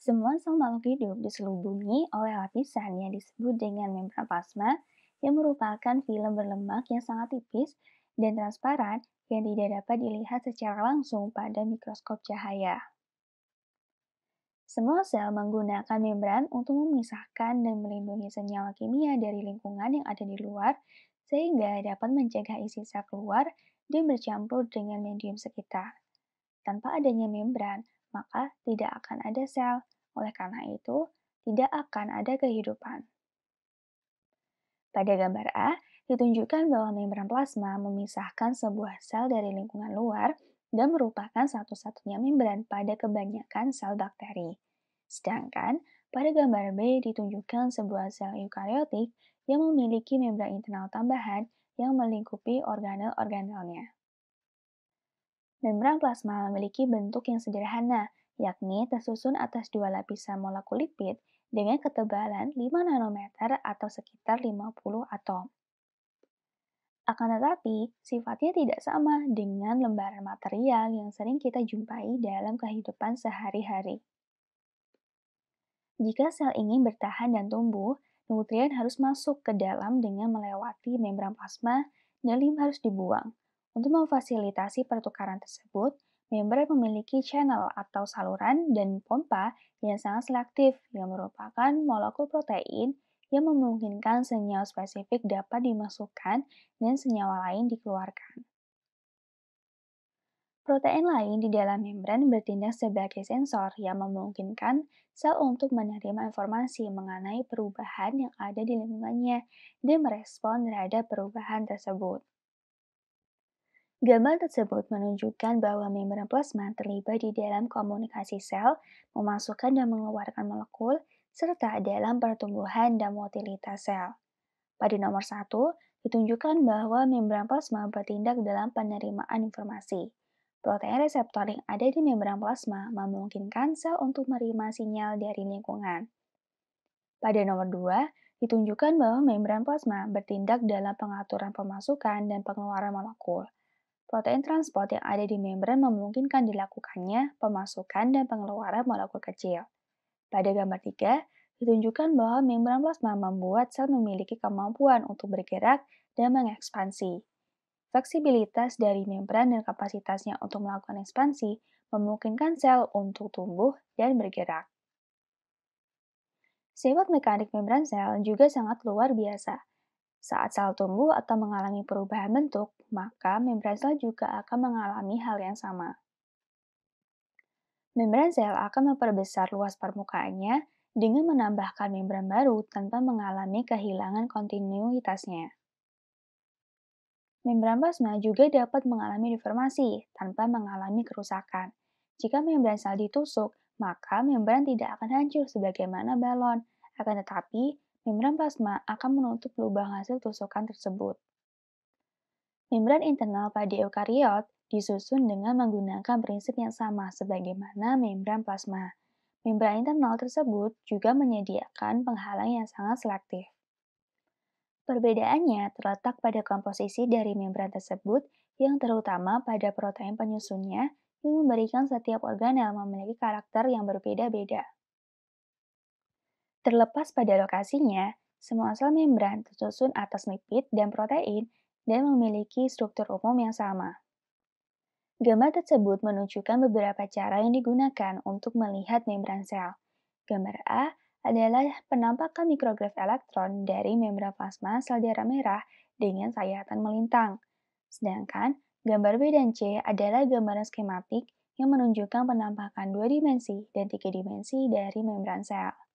Semua sel makhluk hidup diselubungi oleh lapisan yang disebut dengan membran plasma yang merupakan film berlemak yang sangat tipis dan transparan yang tidak dapat dilihat secara langsung pada mikroskop cahaya. Semua sel menggunakan membran untuk memisahkan dan melindungi senyawa kimia dari lingkungan yang ada di luar sehingga dapat mencegah isi sel keluar dan bercampur dengan medium sekitar. Tanpa adanya membran, maka tidak akan ada sel. Oleh karena itu, tidak akan ada kehidupan. Pada gambar A, ditunjukkan bahwa membran plasma memisahkan sebuah sel dari lingkungan luar dan merupakan satu-satunya membran pada kebanyakan sel bakteri. Sedangkan pada gambar B ditunjukkan sebuah sel eukariotik yang memiliki membran internal tambahan yang melingkupi organel-organelnya. Membran plasma memiliki bentuk yang sederhana, yakni tersusun atas dua lapisan molekul lipid dengan ketebalan 5 nanometer atau sekitar 50 atom. Akan tetapi, sifatnya tidak sama dengan lembaran material yang sering kita jumpai dalam kehidupan sehari-hari. Jika sel ingin bertahan dan tumbuh, nutrien harus masuk ke dalam dengan melewati membran plasma dan limbah harus dibuang. Untuk memfasilitasi pertukaran tersebut, membran memiliki channel atau saluran dan pompa yang sangat selektif yang merupakan molekul protein yang memungkinkan senyawa spesifik dapat dimasukkan dan senyawa lain dikeluarkan. Protein lain di dalam membran bertindak sebagai sensor yang memungkinkan sel untuk menerima informasi mengenai perubahan yang ada di lingkungannya dan merespon terhadap perubahan tersebut. Gambar tersebut menunjukkan bahwa membran plasma terlibat di dalam komunikasi sel, memasukkan dan mengeluarkan molekul, serta dalam pertumbuhan dan motilitas sel. Pada nomor 1, ditunjukkan bahwa membran plasma bertindak dalam penerimaan informasi. Protein reseptor yang ada di membran plasma memungkinkan sel untuk menerima sinyal dari lingkungan. Pada nomor 2, ditunjukkan bahwa membran plasma bertindak dalam pengaturan pemasukan dan pengeluaran molekul. Protein transport yang ada di membran memungkinkan dilakukannya pemasukan dan pengeluaran molekul kecil. Pada gambar 3, ditunjukkan bahwa membran plasma membuat sel memiliki kemampuan untuk bergerak dan mengekspansi. Fleksibilitas dari membran dan kapasitasnya untuk melakukan ekspansi memungkinkan sel untuk tumbuh dan bergerak. Sifat mekanik membran sel juga sangat luar biasa. Saat sel tumbuh atau mengalami perubahan bentuk, maka membran sel juga akan mengalami hal yang sama. Membran sel akan memperbesar luas permukaannya dengan menambahkan membran baru tanpa mengalami kehilangan kontinuitasnya. Membran plasma juga dapat mengalami deformasi tanpa mengalami kerusakan. Jika membran sel ditusuk, maka membran tidak akan hancur sebagaimana balon, akan tetapi membran plasma akan menutup lubang hasil tusukan tersebut. Membran internal pada eukariot disusun dengan menggunakan prinsip yang sama sebagaimana membran plasma. Membran internal tersebut juga menyediakan penghalang yang sangat selektif. Perbedaannya terletak pada komposisi dari membran tersebut yang terutama pada protein penyusunnya yang memberikan setiap organel memiliki karakter yang berbeda-beda. Terlepas pada lokasinya, semua sel membran tersusun atas lipid dan protein dan memiliki struktur umum yang sama. Gambar tersebut menunjukkan beberapa cara yang digunakan untuk melihat membran sel. Gambar A adalah penampakan mikrograf elektron dari membran plasma sel darah merah dengan sayatan melintang. Sedangkan gambar B dan C adalah gambaran skematik yang menunjukkan penampakan dua dimensi dan tiga dimensi dari membran sel.